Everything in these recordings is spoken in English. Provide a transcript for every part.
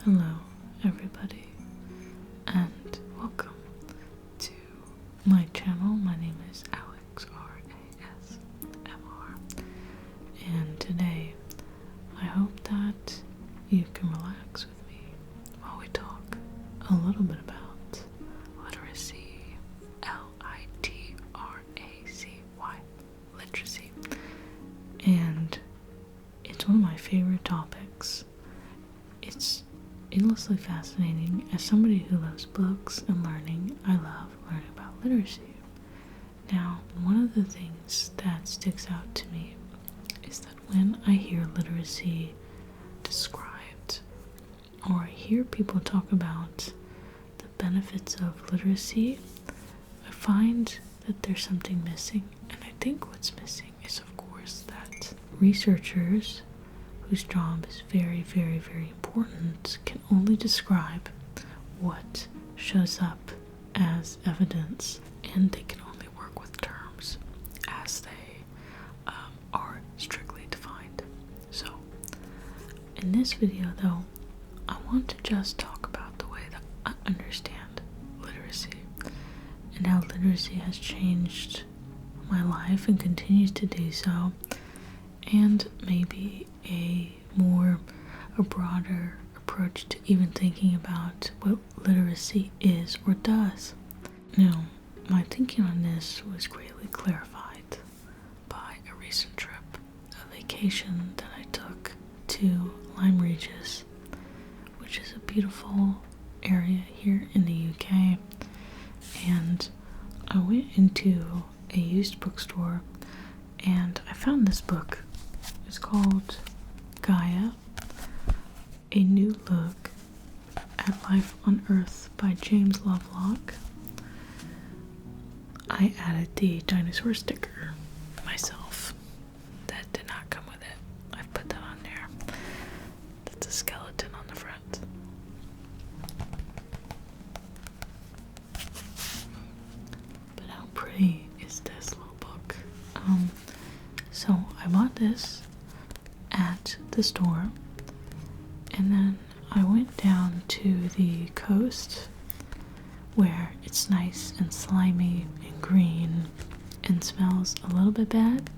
Hello, everybody, and welcome to my channel. My name is Alex, R-A-S-M-R, and today I hope that you can relax with me while we talk a little bit about literacy, L-I-T-R-A-C-Y, literacy, and it's one of my favorite topics. It's endlessly fascinating. As somebody who loves books and learning, I love learning about literacy. Now, one of the things that sticks out to me is that when I hear literacy described, or I hear people talk about the benefits of literacy, I find that there's something missing. And I think what's missing is, of course, that researchers whose job is very, very, very important can only describe what shows up as evidence, and they can only work with terms as they are strictly defined. So, in this video though, I want to just talk about the way that I understand literacy and how literacy has changed my life and continues to do so, and maybe a broader approach to even thinking about what literacy is or does. Now, my thinking on this was greatly clarified by a recent trip, a vacation that I took to Lyme Regis, which is a beautiful area here in the UK, and I went into a used bookstore and I found this book. It's called Gaia, A New Look at Life on Earth by James Lovelock. I added the dinosaur sticker myself. That did not come with it. I've put that on there. That's a skeleton on the front. But how pretty is this little book? So I bought this at the store, and then I went down to the coast where it's nice and slimy and green and smells a little bit bad,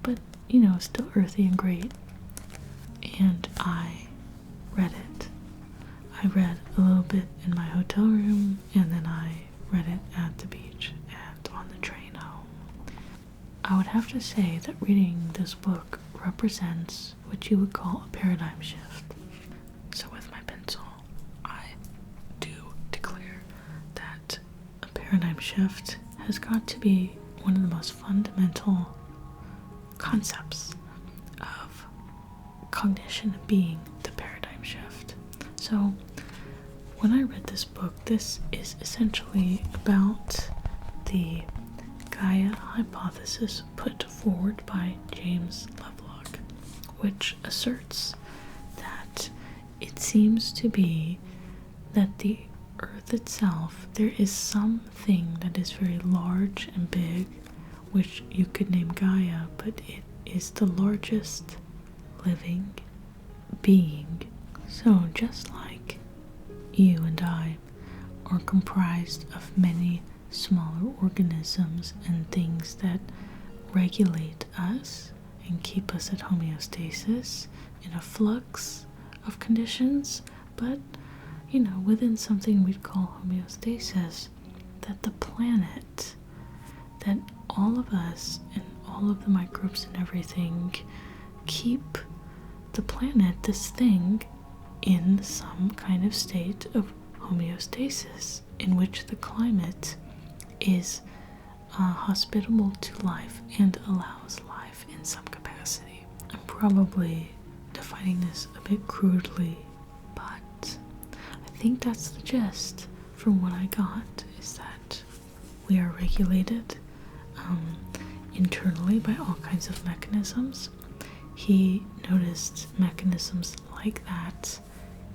but still earthy and great. And I read it. I read a little bit in my hotel room, and then I read it at the beach and on the train home. I would have to say that reading this book represents what you would call a paradigm shift. So with my pencil, I do declare that a paradigm shift has got to be one of the most fundamental concepts of cognition being the paradigm shift. So when I read this book, this is essentially about the Gaia hypothesis put forward by James Lovelock, which asserts that it seems to be that the Earth itself, there is something that is very large and big, which you could name Gaia, but it is the largest living being. So just like you and I are comprised of many smaller organisms and things that regulate us and keep us at homeostasis in a flux of conditions, but within something we'd call homeostasis, that the planet, that all of us and all of the microbes and everything keep the planet, this thing, in some kind of state of homeostasis in which the climate is hospitable to life and allows life in some capacity. I'm probably defining this a bit crudely, but I think that's the gist from what I got, is that we are regulated internally by all kinds of mechanisms. He noticed mechanisms like that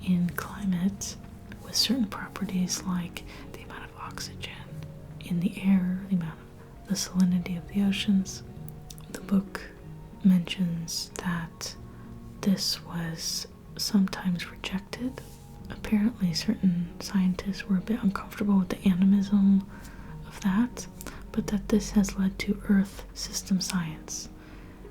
in climate with certain properties like the amount of oxygen in the air, the salinity of the oceans. The book mentions that this was sometimes rejected, a apparently certain scientists were a bit uncomfortable with the animism of that, but that this has led to Earth system science.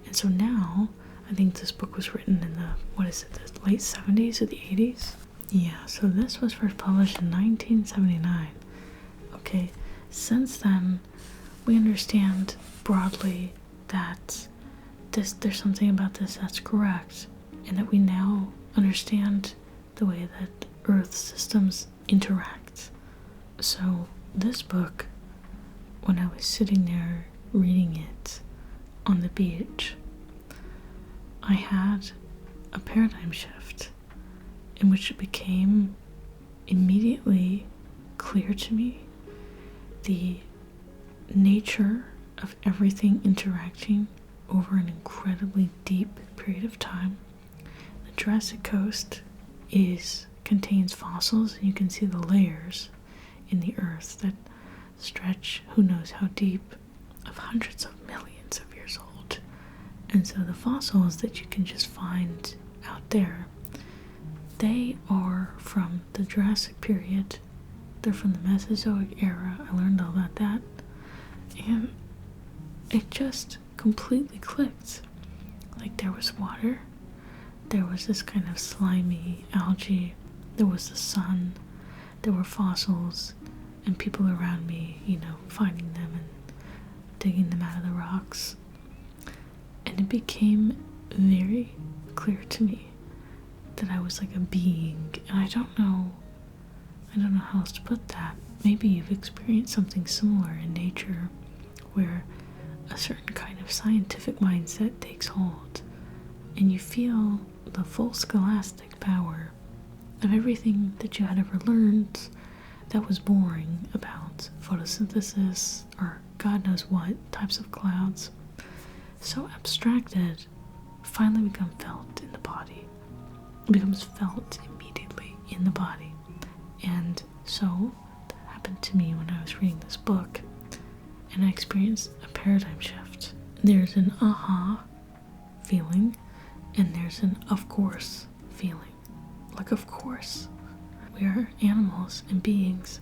And so now, I think this book was written in the late 70s or the 80s? Yeah, so this was first published in 1979. Okay, since then, we understand broadly that there's something about this that's correct, and that we now understand the way that Earth systems interact. So this book, when I was sitting there reading it on the beach, I had a paradigm shift in which it became immediately clear to me the nature of everything interacting over an incredibly deep period of time. The Jurassic Coast contains fossils, and you can see the layers in the earth that stretch who knows how deep, of hundreds of millions of years old. And so the fossils that you can just find out there, they are from the Jurassic period. They're from the Mesozoic era. I learned all about that. And it just completely clicked. Like, there was water, there was this kind of slimy algae, there was the sun, there were fossils, and people around me, finding them and digging them out of the rocks. And it became very clear to me that I was like a being, and I don't know how else to put that. Maybe you've experienced something similar in nature, where a certain kind of scientific mindset takes hold, and you feel the full scholastic power of everything that you had ever learned that was boring about photosynthesis or God knows what types of clouds, so abstracted, finally become felt in the body. It becomes felt immediately in the body. And so that happened to me when I was reading this book, and I experienced a paradigm shift. There's an aha feeling, and there's an of course feeling. Like, of course, we are animals and beings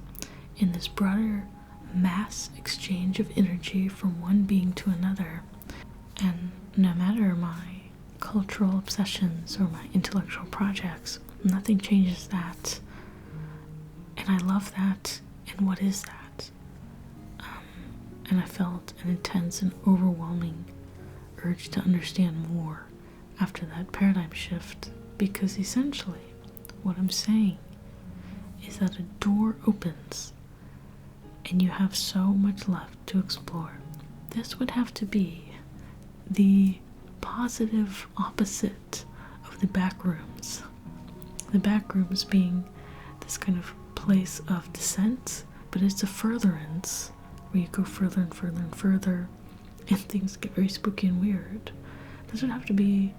in this broader mass exchange of energy from one being to another. And no matter my cultural obsessions or my intellectual projects, nothing changes that. And I love that. And what is that? And I felt an intense and overwhelming urge to understand more after that paradigm shift, because essentially what I'm saying is that a door opens and you have so much left to explore. This would have to be the positive opposite of the back rooms. The back rooms being this kind of place of descent, but it's a furtherance where you go further and further and further, and things get very spooky and weird. This would have to be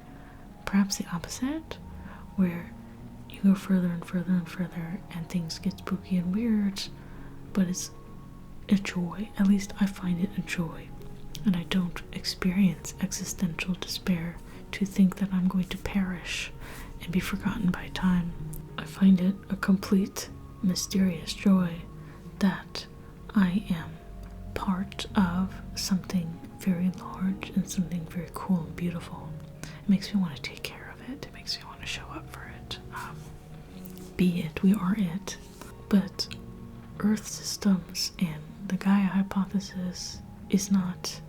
perhaps the opposite, where you go further and further and further, and things get spooky and weird, but it's a joy. At least I find it a joy, and I don't experience existential despair to think that I'm going to perish and be forgotten by time. I find it a complete, mysterious joy that I am part of something very large and something very cool and beautiful. It makes me want to take care of it. It makes me want to show up for it. Be it, we are it. But Earth systems and the Gaia hypothesis is not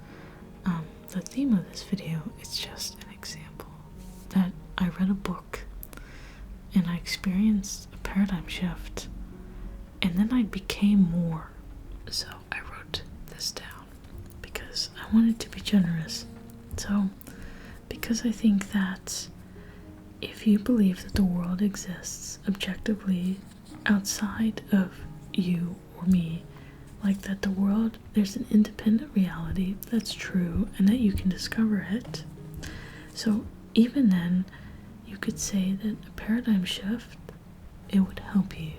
the theme of this video. It's just an example that I read a book and I experienced a paradigm shift, and then I became more. So I wrote this down because I wanted to be generous. So, because I think that if you believe that the world exists objectively outside of you or me, like that the world, there's an independent reality that's true and that you can discover it. So even then, you could say that a paradigm shift, it would help you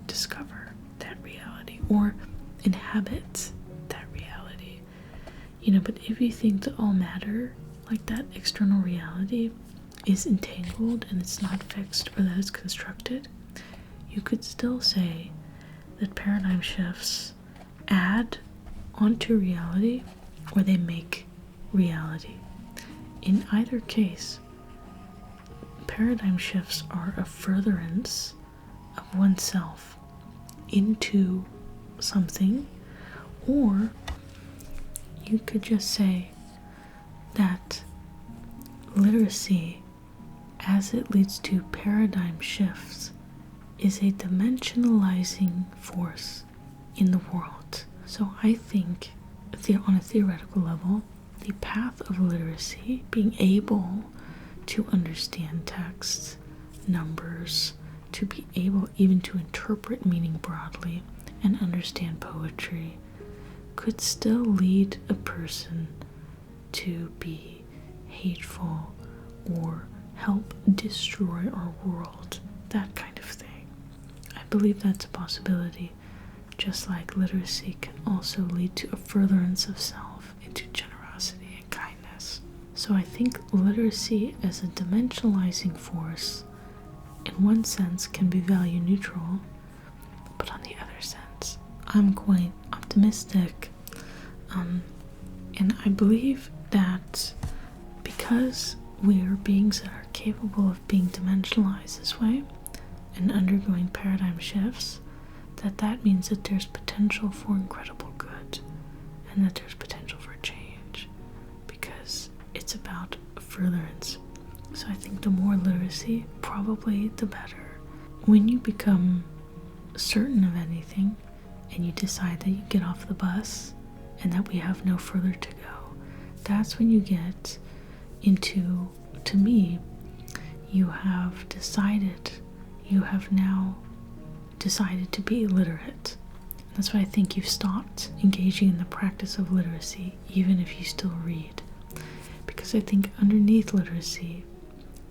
discover that reality or inhabit that reality. But if you think that all matter, like that external reality, is entangled and it's not fixed or that it's constructed, you you could still say that paradigm shifts add onto reality or they make reality. In either case, paradigm shifts are a furtherance of oneself into something, or you could just say that literacy, as it leads to paradigm shifts, is a dimensionalizing force in the world. So I think, on a theoretical level, the path of literacy, being able to understand texts, numbers, to be able even to interpret meaning broadly and understand poetry, could still lead a person to be hateful or help destroy our world, that kind of thing. I believe that's a possibility, just like literacy can also lead to a furtherance of self into generosity and kindness. So I think literacy as a dimensionalizing force, in one sense, can be value neutral, but on the other sense, I'm quite optimistic. And I believe that because we are beings that are capable of being dimensionalized this way and undergoing paradigm shifts, that means that there's potential for incredible good and that there's potential for change, because it's about furtherance. So I think the more literacy, probably the better. When you become certain of anything and you decide that you get off the bus and that we have no further to go, that's when you get into, to me, you have now decided to be literate. That's why I think you've stopped engaging in the practice of literacy, even if you still read. Because I think underneath literacy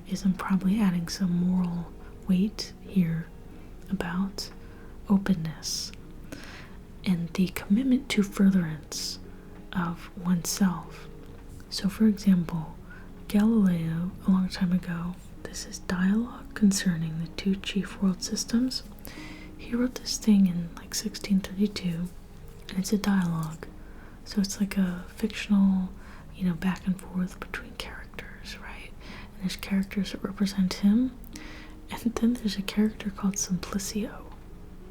is I'm probably adding some moral weight here about openness and the commitment to furtherance of oneself. So for example, Galileo, a long time ago, this is Dialogue Concerning the Two Chief World Systems. He wrote this thing in like 1632, and it's a dialogue. So it's like a fictional, back and forth between characters, right? And there's characters that represent him, and then there's a character called Simplicio.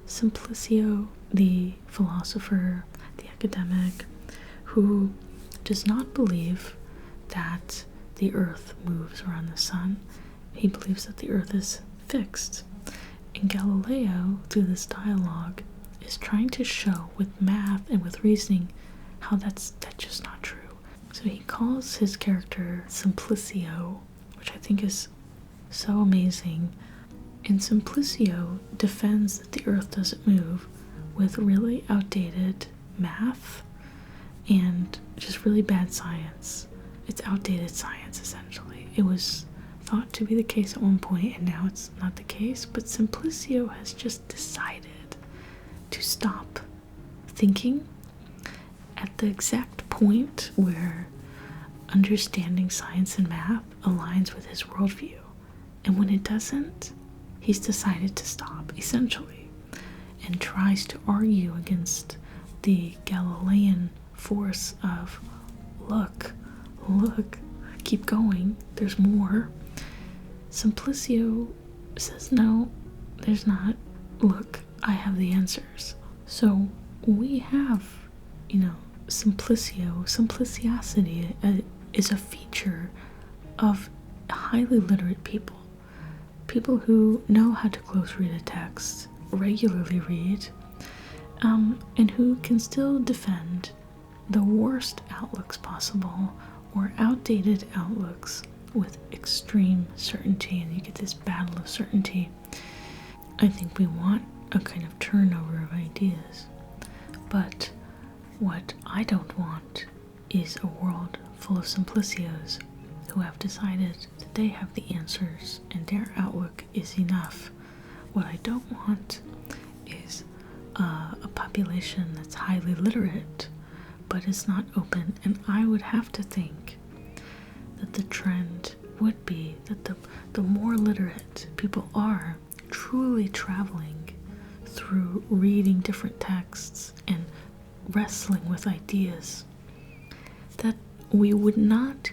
Simplicio, the philosopher, the academic, who does not believe that the earth moves around the sun. He believes that the earth is fixed. And Galileo, through this dialogue, is trying to show with math and with reasoning how that's just not true. So he calls his character Simplicio, which I think is so amazing. And Simplicio defends that the earth doesn't move with really outdated math and just really bad science. It's outdated science, essentially. It was thought to be the case at one point, and now it's not the case. But Simplicio has just decided to stop thinking at the exact point where understanding science and math aligns with his worldview. And when it doesn't, he's decided to stop, essentially, and tries to argue against the Galilean force of, look, keep going, there's more. Simplicio says, no, there's not. Look, I have the answers. So we have, simplicity is a feature of highly literate people. People who know how to close read a text, regularly read, and who can still defend the worst outlooks possible or outdated outlooks with extreme certainty, and you get this battle of certainty. I think we want a kind of turnover of ideas, but what I don't want is a world full of Simplicios who have decided that they have the answers and their outlook is enough. What I don't want is a population that's highly literate but is not open, and I would have to think that the trend would be that the more literate people are, truly traveling through reading different texts and wrestling with ideas, that we would not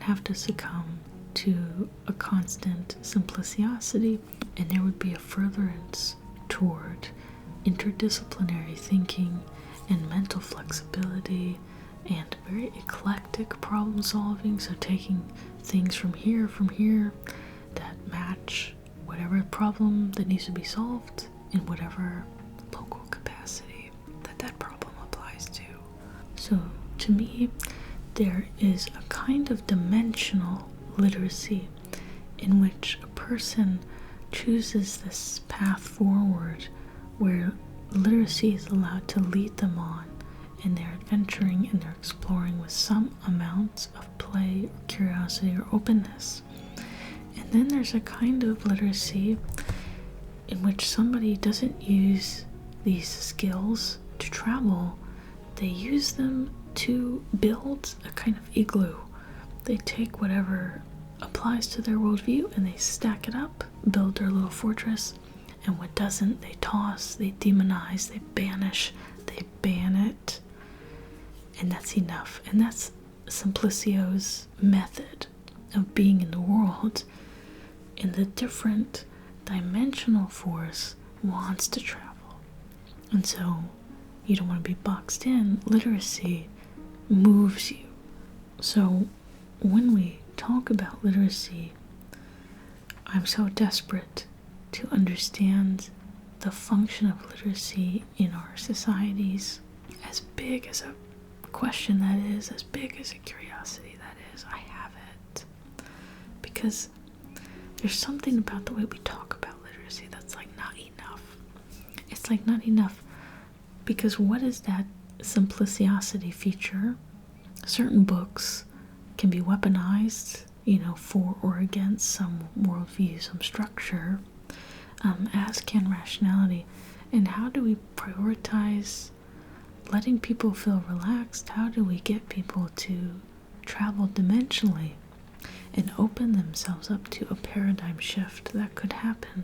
have to succumb to a constant simplicity, and there would be a furtherance toward interdisciplinary thinking and mental flexibility and very eclectic problem solving, so taking things from here that match whatever problem that needs to be solved in whatever local capacity that problem applies to. So to me, there is a kind of dimensional literacy in which a person chooses this path forward where literacy is allowed to lead them on, and they're adventuring and they're exploring with some amount of play or curiosity or openness. And then there's a kind of literacy in which somebody doesn't use these skills to travel, they use them to build a kind of igloo. They take whatever applies to their worldview and they stack it up, build their little fortress, and what doesn't, they toss, they demonize, they banish, they ban it, and that's enough. And that's Simplicio's method of being in the world. And the different dimensional force wants to travel. And so you don't want to be boxed in. Literacy moves you. So when we talk about literacy, I'm so desperate to understand the function of literacy in our societies. As big as a question that is, as big as a curiosity that is, I have it. Because there's something about the way we talk about literacy that's like not enough. It's like not enough, because what is that simplicity feature? Certain books can be weaponized, for or against some worldview, some structure, as can rationality. And how do we prioritize letting people feel relaxed? How do we get people to travel dimensionally and open themselves up to a paradigm shift that could happen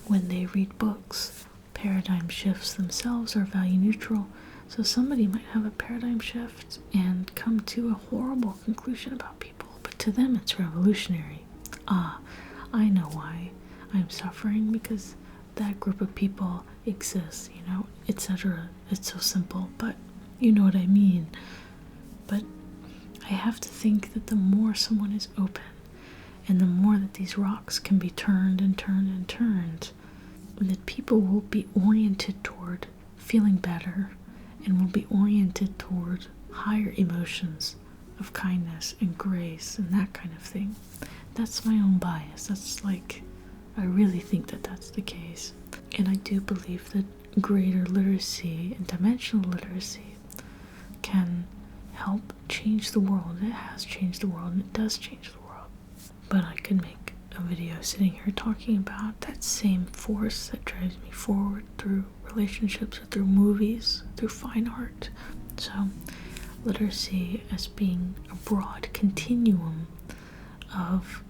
when they read books? Paradigm shifts themselves are value neutral, so somebody might have a paradigm shift and come to a horrible conclusion about people, but to them it's revolutionary. I know why I'm suffering, because that group of people exists, etc. It's so simple, but you know what I mean. But I have to think that the more someone is open, and the more that these rocks can be turned and turned and turned, that people will be oriented toward feeling better and will be oriented toward higher emotions of kindness and grace and that kind of thing. That's my own bias. I really think that that's the case. And I do believe that greater literacy and dimensional literacy can help change the world. It has changed the world, and it does change the world. But I could make a video sitting here talking about that same force that drives me forward through relationships, or through movies, through fine art. So literacy as being a broad continuum of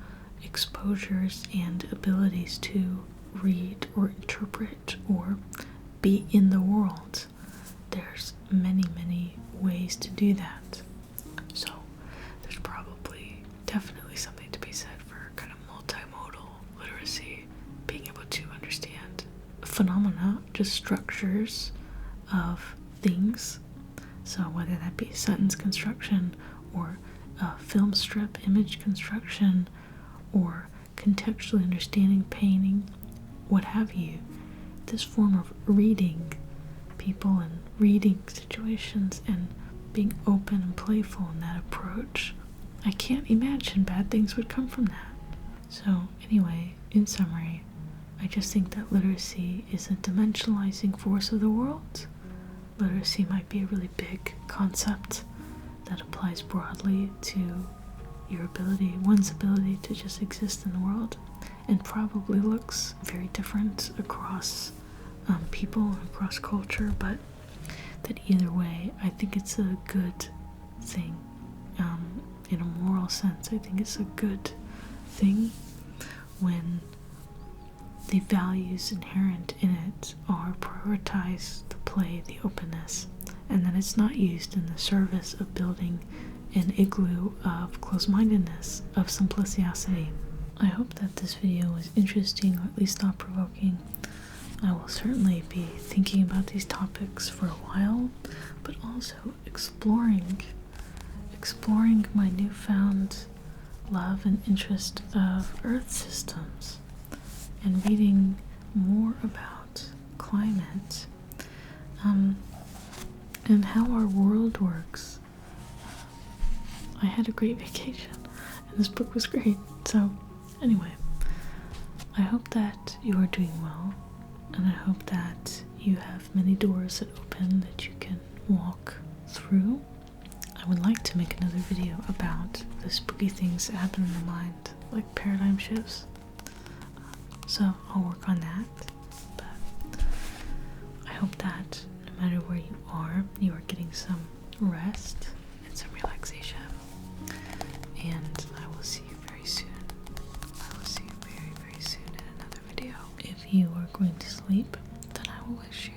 exposures and abilities to read or interpret or be in the world. There's many, many ways to do that. So there's probably definitely something to be said for kind of multimodal literacy, being able to understand phenomena, just structures of things. So whether that be sentence construction or film strip image construction or contextually understanding painting, what have you, this form of reading people and reading situations and being open and playful in that approach, I can't imagine bad things would come from that. So anyway, in summary, I just think that literacy is a dimensionalizing force of the world. Literacy might be a really big concept that applies broadly to one's ability to just exist in the world, and probably looks very different across people and across culture, but that either way, I think it's a good thing. In a moral sense, I think it's a good thing when the values inherent in it are prioritize the play, the openness, and that it's not used in the service of building an igloo of close-mindedness, of simplicity. I hope that this video was interesting, or at least thought-provoking. I will certainly be thinking about these topics for a while, but also exploring my newfound love and interest of Earth systems, and reading more about climate, and how our world works. I had a great vacation, and this book was great. So, anyway, I hope that you are doing well, and I hope that you have many doors that open that you can walk through. I would like to make another video about the spooky things that happen in the mind, like paradigm shifts. So I'll work on that. But I hope that no matter where you are getting some rest and some relaxation. And I will see you very soon. I will see you very, very soon in another video. If you are going to sleep, then I will wish